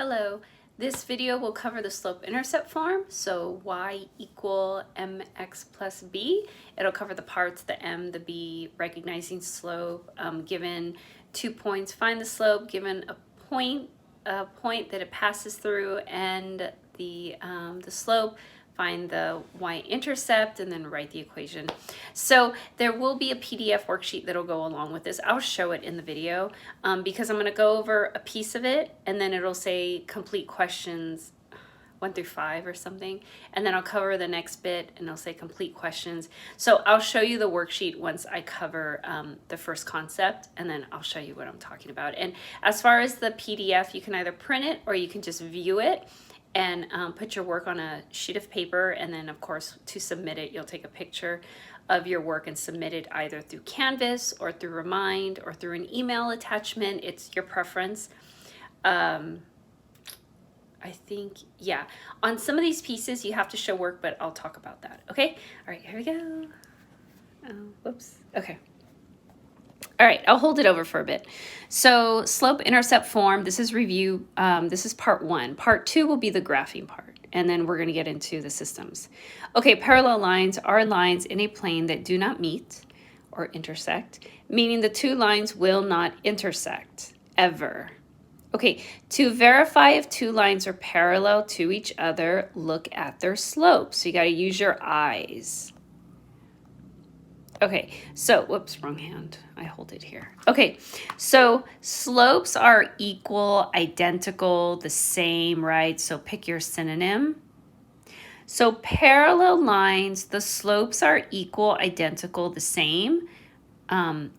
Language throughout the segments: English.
Hello, this video will cover the slope-intercept form, so y equal mx plus b. It'll cover the parts, the m, the b, recognizing slope, given 2 points, find the slope, given a point that it passes through, and the slope, find the y-intercept, and then write the equation. So there will be a PDF worksheet that'll go along with this. I'll show it in the video because I'm going to go over a piece of it, and then it'll say complete questions 1 through 5 or something, and then I'll cover the next bit and it'll say complete questions. So I'll show you the worksheet once I cover the first concept, and then I'll show you what I'm talking about. And as far as the PDF, you can either print it or you can just view it and put your work on a sheet of paper, and then of course to submit it you'll take a picture of your work and submit it either through Canvas or through Remind or through an email attachment. It's your preference. I think, yeah, on some of these pieces you have to show work, but I'll talk about that. Okay, all right, here we go. Whoops. Okay. All right, I'll hold it over for a bit. So slope-intercept form, this is review. This is part 1. Part 2 will be the graphing part, and then we're going to get into the systems. Okay, parallel lines are lines in a plane that do not meet or intersect, meaning the two lines will not intersect, ever. Okay, to verify if two lines are parallel to each other, look at their slopes. So you got to use your eyes. Okay, so, whoops, wrong hand. I hold it here. Okay, so slopes are equal, identical, the same, right? So pick your synonym. So parallel lines, the slopes are equal, identical, the same,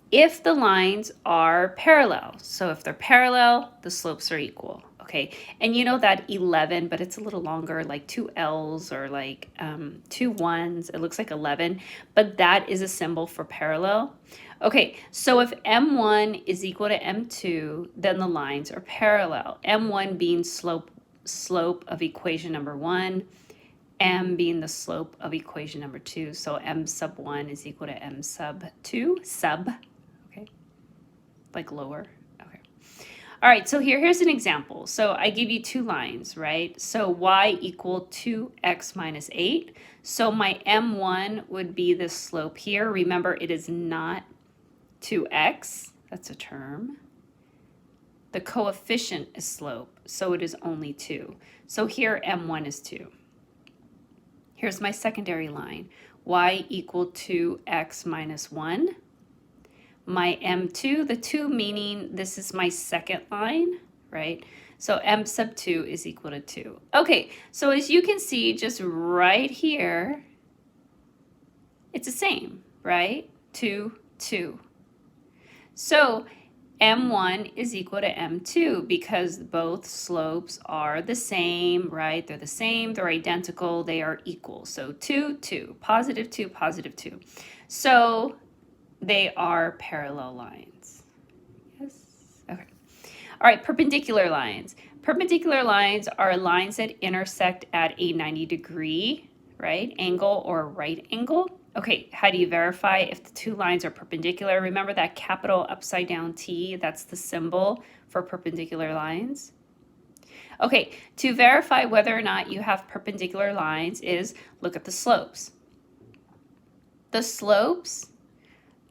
if the lines are parallel. So if they're parallel, the slopes are equal. Okay, and you know that 11, but it's a little longer, like 2 L's or like 2 1s. It looks like 11, but that is a symbol for parallel. Okay, so if M1 is equal to M2, then the lines are parallel. M1 being slope of equation number 1, M being the slope of equation number 2. So M sub 1 is equal to M sub 2, okay, like lower. All right, so here's an example. So I give you 2 lines, right? So y equal 2x minus 8. So my M1 would be this slope here. Remember, it is not 2x. That's a term. The coefficient is slope, so it is only 2. So here M1 is 2. Here's my secondary line. Y equal 2x minus 1. My M2, the 2 meaning this is my second line, right? So M sub 2 is equal to 2. Okay, so as you can see, just right here, it's the same, right? 2, 2. So M1 is equal to M2 because both slopes are the same, right? They're the same, they're identical, they are equal. So 2, 2, positive 2, positive 2. So they are parallel lines. Yes. Okay. All right, perpendicular lines. Perpendicular lines are lines that intersect at a 90-degree, right, angle or right angle. Okay, how do you verify if the 2 lines are perpendicular? Remember that capital upside down T, that's the symbol for perpendicular lines. Okay, to verify whether or not you have perpendicular lines is look at the slopes. The slopes,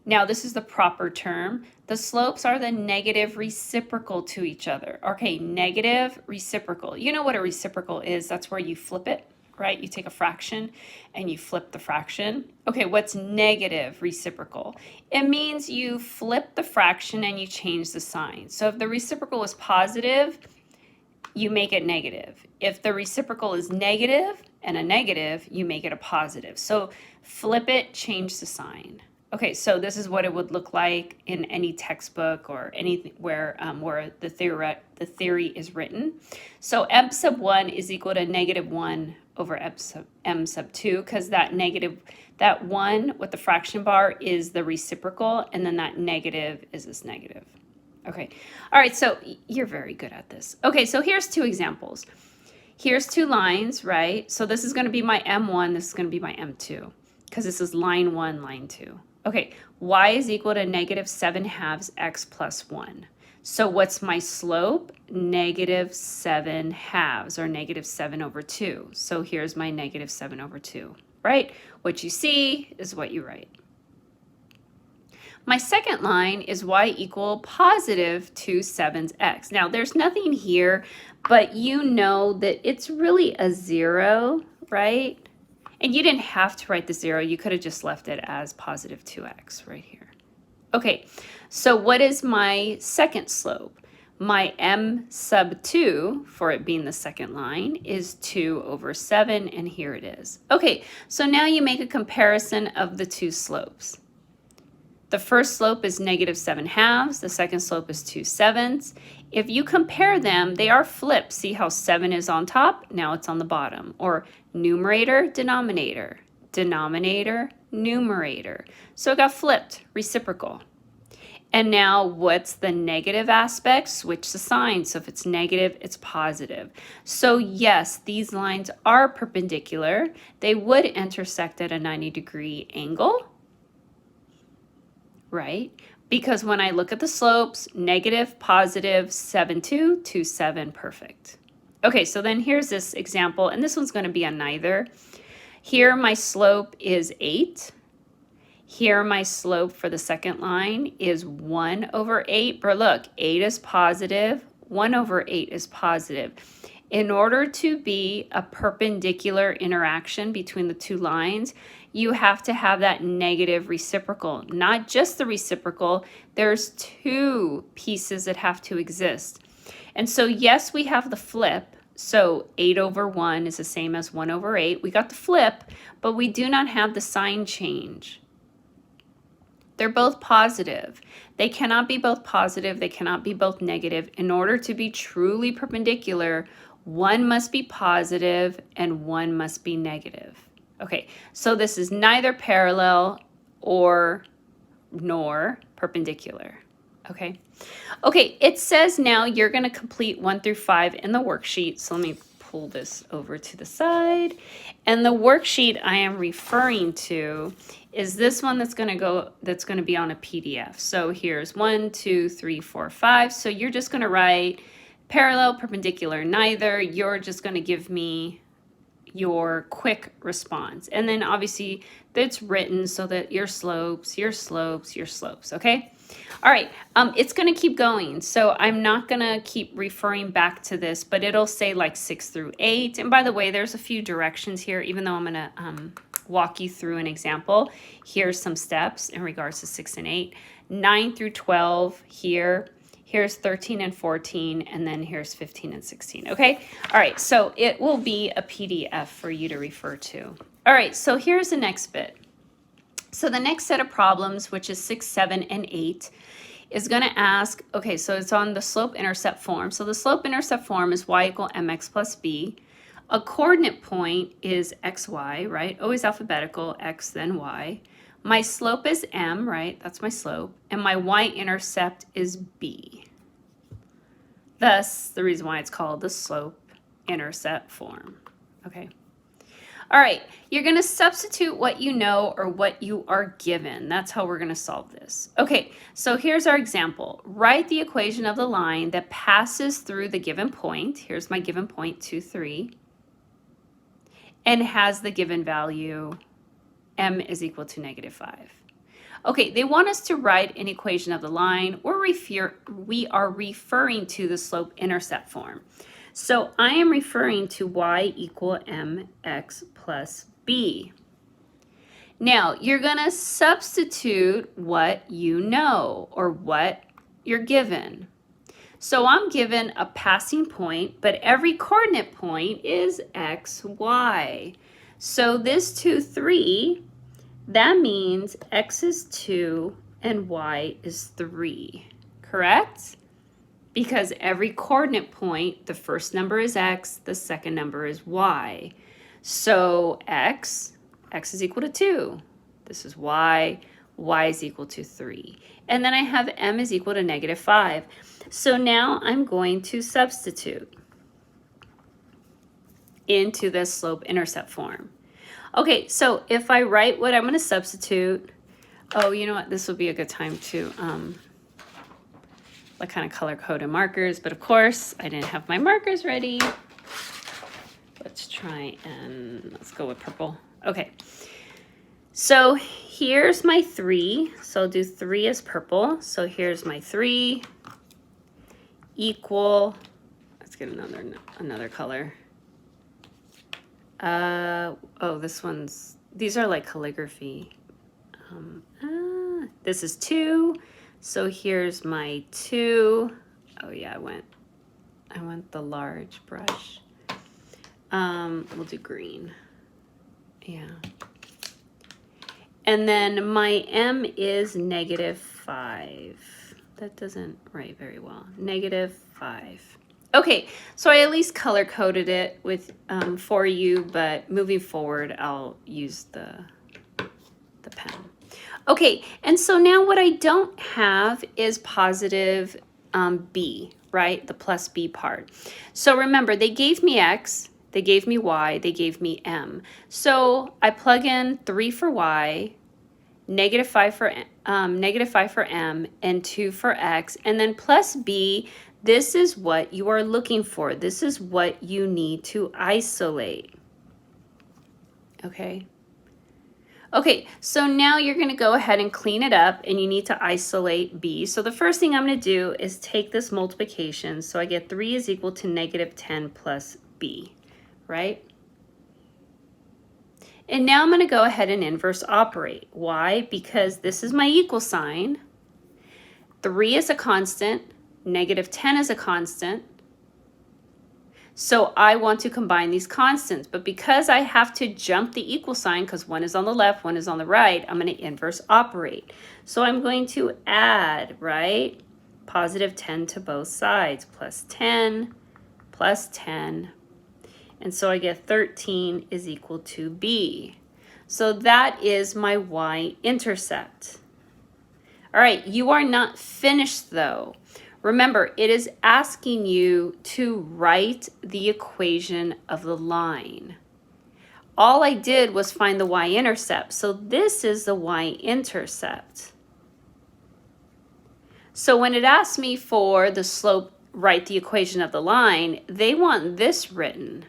now this is the proper term, the slopes are the negative reciprocal to each other. Okay, negative reciprocal. You know what a reciprocal is? That's where you flip it, right? You take a fraction and you flip the fraction. Okay, what's negative reciprocal? It means you flip the fraction and you change the sign. So if the reciprocal is positive, you make it negative. If the reciprocal is negative and a negative, you make it a positive. So flip it, change the sign. Okay, so this is what it would look like in any textbook or anything where the theory is written. So M sub 1 is equal to negative 1 over M sub 2 because that 1 with the fraction bar is the reciprocal, and then that negative is this negative. Okay, all right, so you're very good at this. Okay, so here's 2 examples. Here's 2 lines, right? So this is going to be my M1, this is going to be my M2 because this is line 1, line 2. Okay, y is equal to negative 7/2 x plus 1. So what's my slope? -7/2, or -7/2. So here's my -7/2, right? What you see is what you write. My second line is y equal +2/7x. Now there's nothing here, but you know that it's really a 0, right? And you didn't have to write the 0. You could have just left it as +2x right here. Okay, so what is my second slope? My m sub 2, for it being the second line, is 2/7, and here it is. Okay, so now you make a comparison of the two slopes. The first slope is -7/2, the second slope is 2/7. If you compare them, they are flipped. See how 7 is on top? Now it's on the bottom. Or numerator, denominator, denominator, numerator. So it got flipped, reciprocal. And now what's the negative aspect? Switch the sign. So if it's negative, it's positive. So yes, these lines are perpendicular. They would intersect at a 90-degree angle, right? Because when I look at the slopes, negative, positive, 7/2, 2/7, perfect. Okay, so then here's this example, and this one's going to be a neither. Here my slope is 8. Here my slope for the second line is 1/8, but look, 8 is positive, 1/8 is positive. In order to be a perpendicular interaction between the two lines, you have to have that negative reciprocal. Not just the reciprocal, there's two pieces that have to exist. And so yes, we have the flip. So 8/1 is the same as 1/8. We got the flip, but we do not have the sign change. They're both positive. They cannot be both positive. They cannot be both negative. In order to be truly perpendicular, one must be positive and one must be negative. Okay, so this is neither parallel nor perpendicular. Okay. Okay, it says now you're going to complete 1 through 5 in the worksheet. So let me pull this over to the side. And the worksheet I am referring to is this one that's going to be on a PDF. So here's 1, 2, 3, 4, 5. So you're just going to write parallel, perpendicular, neither. You're just going to give me your quick response. And then obviously it's written so that your slopes, okay? All right, it's going to keep going. So I'm not going to keep referring back to this, but it'll say like 6 through 8. And by the way, there's a few directions here, even though I'm going to walk you through an example. Here's some steps in regards to 6 and 8. 9 through 12 here. Here's 13 and 14, and then here's 15 and 16, okay? All right, so it will be a PDF for you to refer to. All right, so here's the next bit. So the next set of problems, which is 6, 7, and 8, is going to ask, okay, so it's on the slope-intercept form. So the slope-intercept form is y equal mx plus b. A coordinate point is xy, right? Always alphabetical, x, then y. My slope is m, right? That's my slope. And my y-intercept is b. Thus, the reason why it's called the slope-intercept form. Okay. All right, you're going to substitute what you know or what you are given. That's how we're going to solve this. Okay, so here's our example. Write the equation of the line that passes through the given point. Here's my given point, 2, 3. And has the given value m is equal to -5. Okay, they want us to write an equation of the line. We are referring to the slope-intercept form. So I am referring to y equal mx plus b. Now, you're going to substitute what you know or what you're given. So I'm given a passing point, but every coordinate point is x, y. So this 2, 3, that means x is 2 and y is 3, correct? Because every coordinate point, the first number is x, the second number is y. So x is equal to 2. This is y is equal to 3. And then I have m is equal to -5. So now I'm going to substitute into this slope-intercept form. Okay, so if I write what I'm going to substitute, oh, you know what? This will be a good time to like kind of color-coded markers, but of course I didn't have my markers ready. Let's try and let's go with purple. Okay, so here's my 3. So I'll do 3 as purple. So here's my 3 equal, let's get another color. Oh, these are like calligraphy. This is 2. So here's my 2. Oh yeah, I went the large brush. We'll do green. Yeah. And then my M is -5. That doesn't write very well. -5. Okay, so I at least color coded it with for you, but moving forward, I'll use the pen. Okay, and so now what I don't have is positive B, right? The plus B part. So remember, they gave me X, they gave me Y, they gave me M. So I plug in 3 for Y, -5 for M, and 2 for X, and then plus B. This is what you are looking for. This is what you need to isolate. Okay. Okay, so now you're going to go ahead and clean it up, and you need to isolate B. So the first thing I'm going to do is take this multiplication. So I get 3 is equal to -10 plus B, right? And now I'm going to go ahead and inverse operate. Why? Because this is my equal sign. 3 is a constant. -10 is a constant. So I want to combine these constants, but because I have to jump the equal sign, because one is on the left, one is on the right, I'm going to inverse operate. So I'm going to add, right, +10 to both sides, +10, +10. And so I get 13 is equal to B. So that is my y-intercept. All right, you are not finished though. Remember, it is asking you to write the equation of the line. All I did was find the y-intercept. So this is the y-intercept. So when it asks me for the slope, write the equation of the line, they want this written,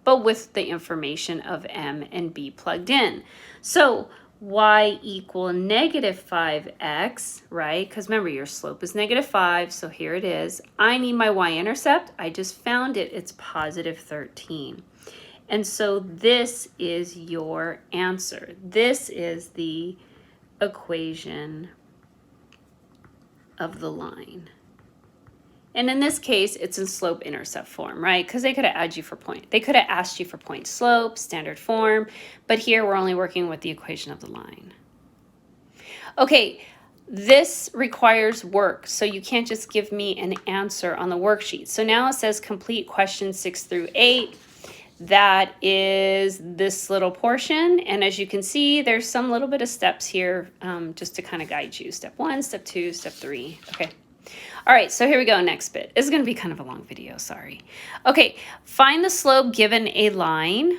but with the information of M and B plugged in. So y equal -5x, right? Because remember, your slope is -5, so here it is. I need my y-intercept. I just found it. It's +13. And so this is your answer. This is the equation of the line. And in this case, it's in slope-intercept form, right? Because they could have asked you for point. They could have asked you for point slope, standard form, but here we're only working with the equation of the line. Okay, this requires work, so you can't just give me an answer on the worksheet. So now it says complete questions 6 through 8. That is this little portion, and as you can see, there's some little bit of steps here just to kind of guide you. Step 1, step 2, step 3. Okay. All right, so here we go, next bit. It's going to be kind of a long video, sorry. Okay, find the slope given a line.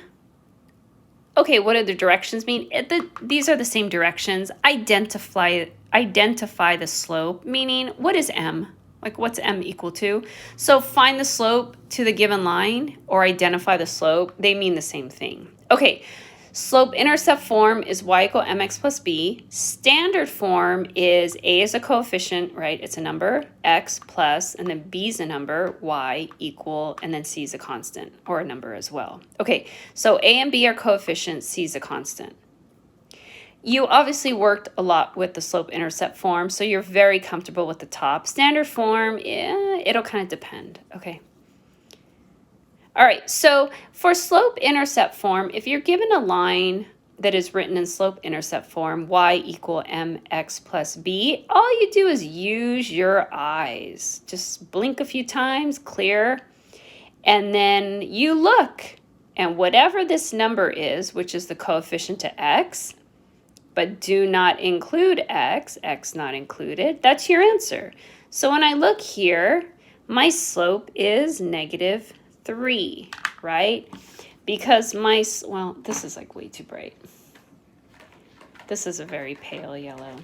Okay, what do the directions mean? These are the same directions. Identify the slope, meaning what is M? Like what's M equal to? So find the slope to the given line or identify the slope. They mean the same thing. Okay, slope-intercept form is y equal mx plus b. Standard form is a is a coefficient, right? It's a number, x plus, and then b is a number, y equal, and then c is a constant, or a number as well. Okay, so a and b are coefficients, c is a constant. You obviously worked a lot with the slope-intercept form, so you're very comfortable with the top. Standard form, it'll kind of depend, okay? All right, so for slope-intercept form, if you're given a line that is written in slope-intercept form, y equal mx plus b, all you do is use your eyes. Just blink a few times, clear, and then you look, and whatever this number is, which is the coefficient to x, but do not include x not included, that's your answer. So when I look here, my slope is -3, right? Because well, this is like way too bright. This is a very pale yellow.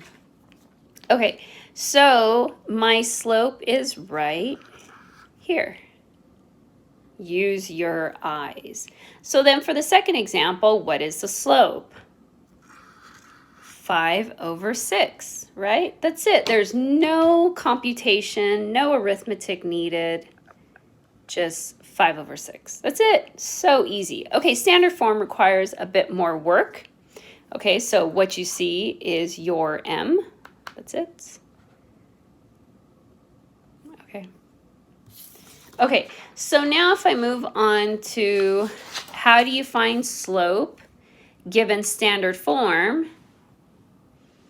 Okay, So my slope is right here. Use your eyes. So then for the second example, what is the slope? 5/6, right? That's it. There's no computation, no arithmetic needed, just 5/6. That's it. So easy. Okay, standard form requires a bit more work. Okay, so what you see is your m. That's it. Okay. Okay, so now if I move on to how do you find slope given standard form,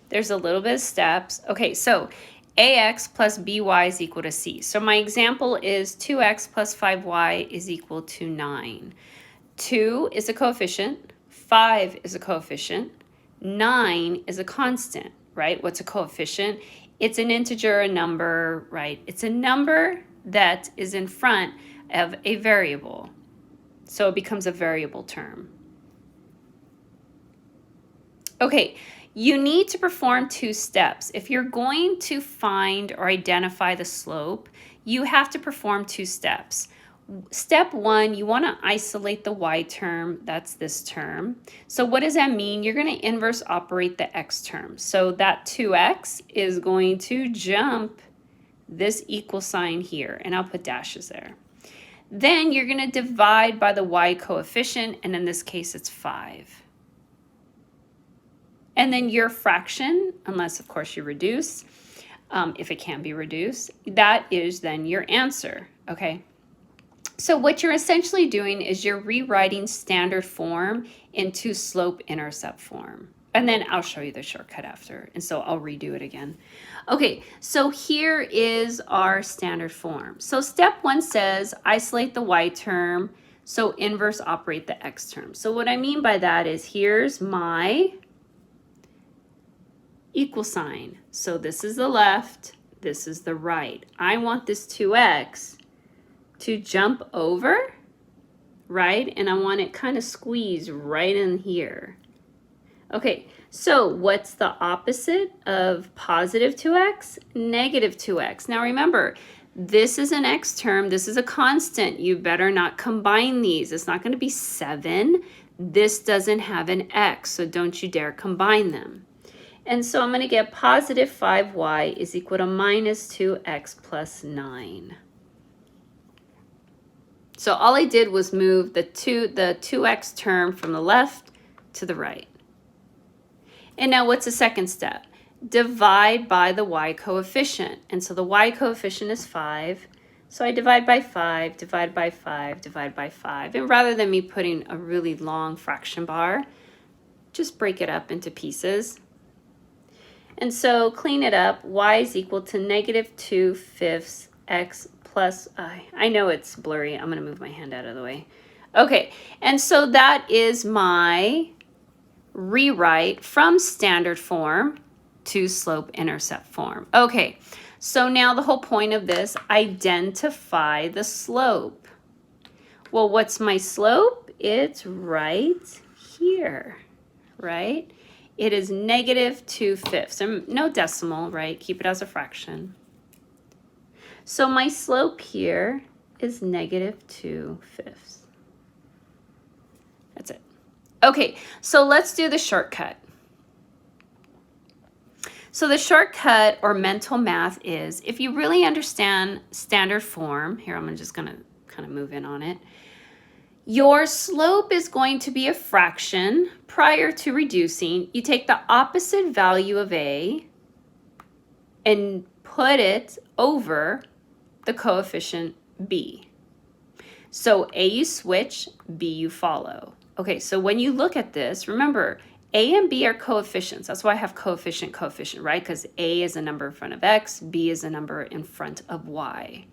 there's a little bit of steps. Okay, so ax plus by is equal to c. So my example is 2x plus 5y is equal to 9. 2 is a coefficient, 5 is a coefficient, 9 is a constant, right? What's a coefficient? It's an integer, a number, right? It's a number that is in front of a variable. So it becomes a variable term. Okay, you need to perform 2 steps. If you're going to find or identify the slope, you have to perform 2 steps. Step 1, you want to isolate the y term. That's this term. So what does that mean? You're going to inverse operate the x term. So that 2x is going to jump this equal sign here, and I'll put dashes there. Then you're going to divide by the y coefficient, and in this case it's 5. And then your fraction, unless of course you reduce, if it can be reduced, that is then your answer, okay? So what you're essentially doing is you're rewriting standard form into slope-intercept form. And then I'll show you the shortcut after, and so I'll redo it again. Okay, so here is our standard form. So step 1 says isolate the y term, so inverse operate the x term. So what I mean by that is here's my equal sign. So this is the left, this is the right. I want this 2x to jump over, right? And I want it kind of squeezed right in here. Okay, so what's the opposite of positive 2x? Negative 2x. Now remember, this is an x term, this is a constant. You better not combine these. It's not going to be 7. This doesn't have an x, so don't you dare combine them. And so I'm going to get positive 5y is equal to minus 2x plus 9. So all I did was move the 2x term from the left to the right. And now what's the second step? Divide by the y coefficient. And so the y coefficient is 5. So I divide by 5, divide by 5, divide by 5. And rather than me putting a really long fraction bar, just break it up into pieces. And so clean it up. Y is equal to negative 2/5 x plus I know it's blurry. I'm going to move my hand out of the way. Okay, and so that is my rewrite from standard form to slope-intercept form. Okay, so now the whole point of this, identify the slope. Well, what's my slope? It's right here, right? It is negative 2/5. No decimal, right? Keep it as a fraction. So my slope here is negative 2/5. That's it. Okay, so let's do the shortcut. So the shortcut or mental math is, if you really understand standard form, here I'm just going to kind of move in on it. Your slope is going to be a fraction prior to reducing. You take the opposite value of a and put it over the coefficient b. So a you switch, b you follow. Okay, so when you look at this, remember, a and b are coefficients. That's why I have coefficient, right? Because a is a number in front of x, b is a number in front of y.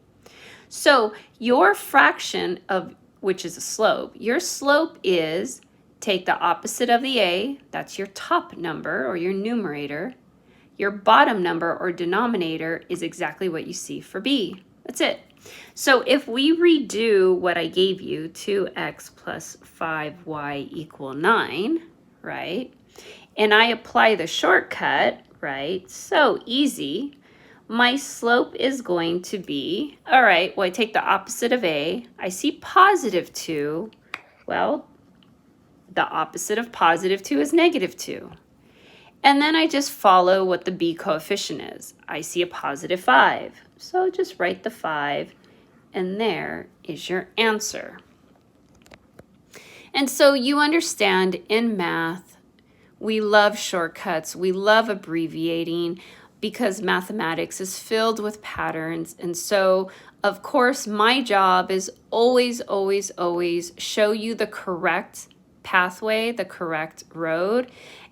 So your fraction of, which is a slope, your slope is take the opposite of the a, that's your top number or your numerator. Your bottom number or denominator is exactly what you see for b. That's it. So if we redo what I gave you, 2x plus 5y equal 9, right? And I apply the shortcut, right? So easy. my slope is going to be, all right, well, I take the opposite of A. I see positive 2. Well, the opposite of positive 2 is negative 2. And then I just follow what the B coefficient is. I see a positive 5. So just write the 5, and there is your answer. And so you understand in math, we love shortcuts. We love abbreviating because mathematics is filled with patterns. And so, of course, my job is always, always, always show you the correct pathway, the correct road.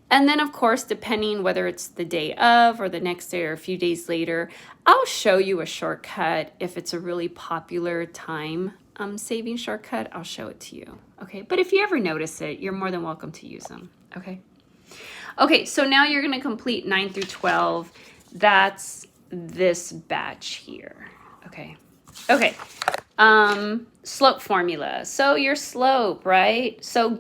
And then, of course, depending whether it's the day of or the next day or a few days later, I'll show you a shortcut. If it's a really popular time saving shortcut, I'll show it to you. Okay, but if you ever notice it, you're more than welcome to use them. Okay. Okay, so now you're going to complete 9 through 12. That's this batch here. Okay. Okay. Slope formula. So your slope, right? So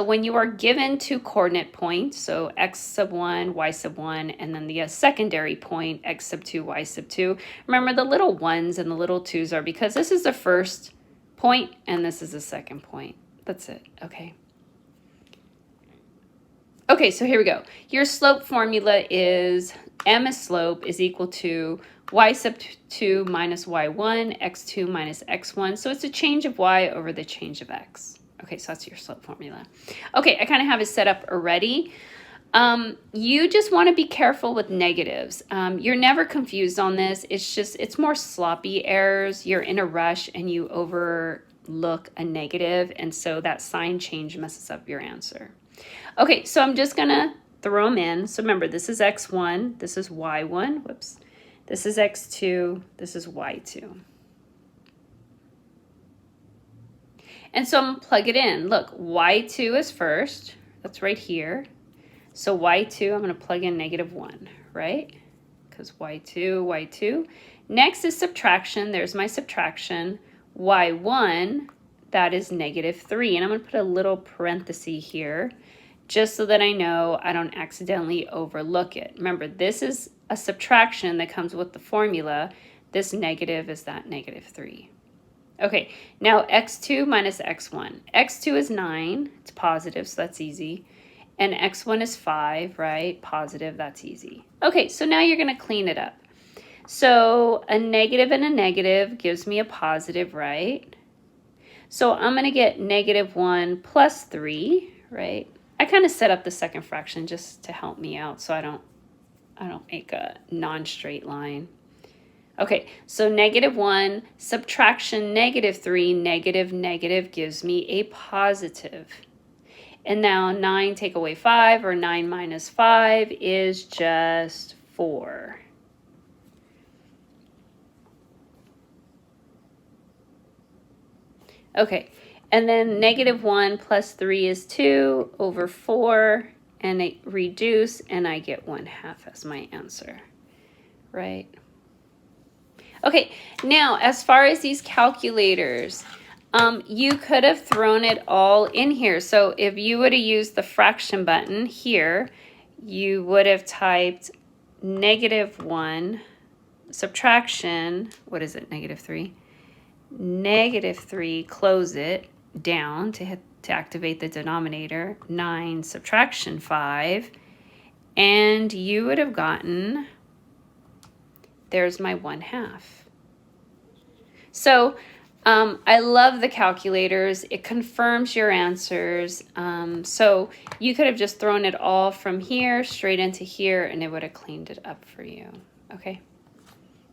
when you are given 2 coordinate points, so x sub 1, y sub 1, and then the secondary point, x sub 2, y sub 2. Remember the little 1s and the little 2s are because this is the first point and this is the second point. That's it. Okay. Okay, so here we go. Your slope formula is m as slope is equal to y sub 2 minus y1, x2 minus x1. So it's a change of y over the change of x. Okay, so that's your slope formula. Okay, I kind of have it set up already. You just want to be careful with negatives. You're never confused on this. It's more sloppy errors. You're in a rush and you overlook a negative, and so that sign change messes up your answer. Okay, so I'm just going to throw them in. So remember, this is x1, this is y1, whoops. This is x2, this is y2. And so I'm going to plug it in. Look, y2 is first. That's right here. So y2, I'm going to plug in -1, right? Because y2. Next is subtraction. There's my subtraction. y1, that is -3. And I'm going to put a little parenthesis here just so that I know I don't accidentally overlook it. Remember, this is a subtraction that comes with the formula. This negative is that -3. Okay, now x2 minus x1. x2 is 9. It's positive, so that's easy. And x1 is 5, right? Positive, that's easy. Okay, so now you're going to clean it up. So a negative and a negative gives me a positive, right? So I'm going to get -1 plus 3, right? I kind of set up the second fraction just to help me out so I don't make a non-straight line. Okay, so -1, subtraction -3, negative gives me a positive. And now 9 take away 5, or 9 minus 5 is just 4. Okay, and then -1 plus 3 is 2 over 4, and I reduce, and I get 1/2 as my answer, right? Okay, now as far as these calculators, you could have thrown it all in here. So if you would have used the fraction button here, you would have typed -1, subtraction, what is it, -3? -3, close it down to activate the denominator, 9 subtraction 5, and you would have gotten, there's my 1/2. So I love the calculators. It confirms your answers. So you could have just thrown it all from here straight into here, and it would have cleaned it up for you. Okay.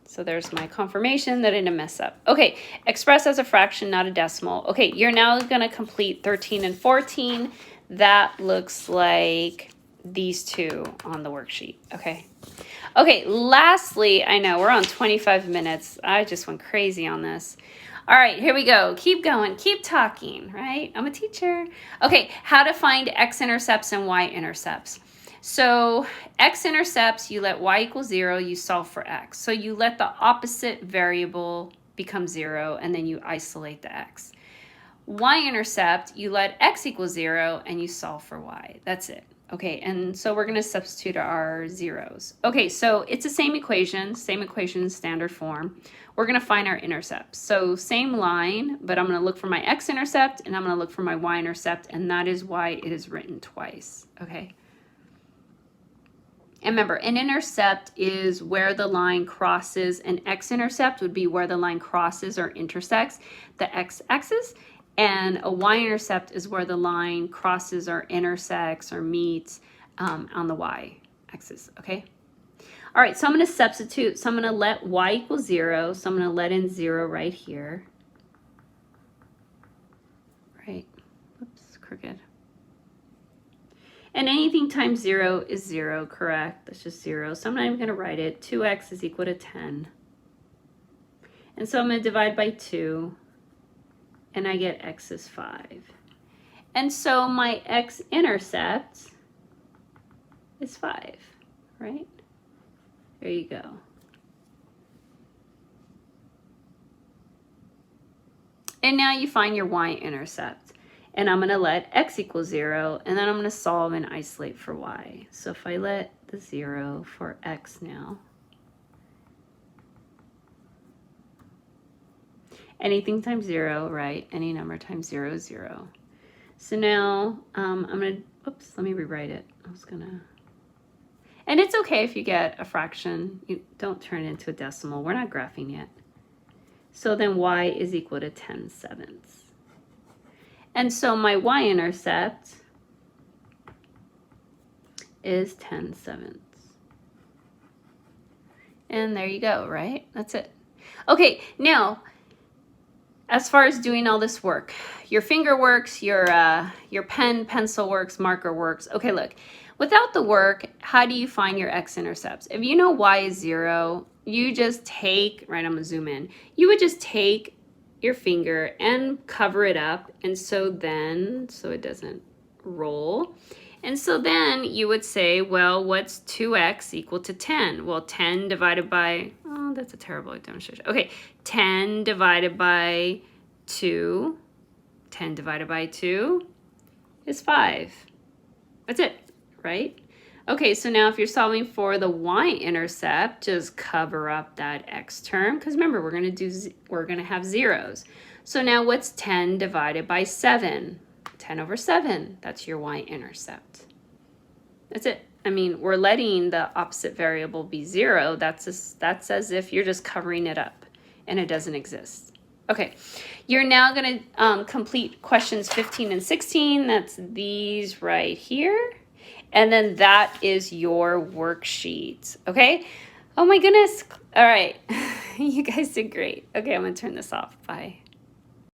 So there's my confirmation that I didn't mess up. Okay, express as a fraction, not a decimal. Okay, you're now going to complete 13 and 14. That looks like these two on the worksheet. Okay. Okay, lastly, I know we're on 25 minutes. I just went crazy on this. All right, here we go. Keep going. Keep talking, right? I'm a teacher. Okay, how to find x-intercepts and y-intercepts. So x-intercepts, you let y equal 0, you solve for x. So you let the opposite variable become 0, and then you isolate the x. Y-intercept, you let x equal 0, and you solve for y. That's it. Okay, and so we're going to substitute our zeros. Okay, so it's the same equation, standard form. We're going to find our intercepts. So same line, but I'm going to look for my x-intercept and I'm going to look for my y-intercept, and that is why it is written twice. Okay. And remember, an intercept is where the line crosses. An x-intercept would be where the line crosses or intersects the x-axis. And a y-intercept is where the line crosses or intersects or meets on the y-axis, okay? All right, so I'm going to substitute. So I'm going to let y equal 0. So I'm going to let in 0 right here. Right, oops, crooked. And anything times 0 is 0, correct? That's just 0. So I'm not even going to write it. 2x is equal to 10. And so I'm going to divide by 2. And I get x is 5. And so my x-intercept is 5, right? There you go. And now you find your y-intercept. And I'm going to let x equal 0, and then I'm going to solve and isolate for y. So if I let the 0 for x now, anything times 0, right? Any number times 0 is 0. So now I'm going to, oops, let me rewrite it. I was going to, and it's okay if you get a fraction. You don't turn it into a decimal. We're not graphing yet. So then y is equal to 10/7. And so my y-intercept is 10/7. And there you go, right? That's it. Okay, now, as far as doing all this work, your finger works, your pen, pencil works, marker works. Okay, look, without the work, how do you find your x-intercepts? If you know y is 0, you just take, right, I'm gonna zoom in. You would just take your finger and cover it up, and so it doesn't roll. And so then you would say, well, what's 2x equal to 10? Well, 10 divided by, oh, that's a terrible demonstration. Okay, 10 divided by 2, 10 divided by 2 is 5. That's it, right? Okay, so now if you're solving for the y-intercept, just cover up that x term, because remember, we're going to have zeros. So now what's 10 divided by 7? 10 over 7, that's your y-intercept. That's it. I mean, we're letting the opposite variable be 0. That's as if you're just covering it up, and it doesn't exist. Okay, you're now going to complete questions 15 and 16. That's these right here. And then that is your worksheet, okay? Oh my goodness. All right, you guys did great. Okay, I'm gonna turn this off. Bye.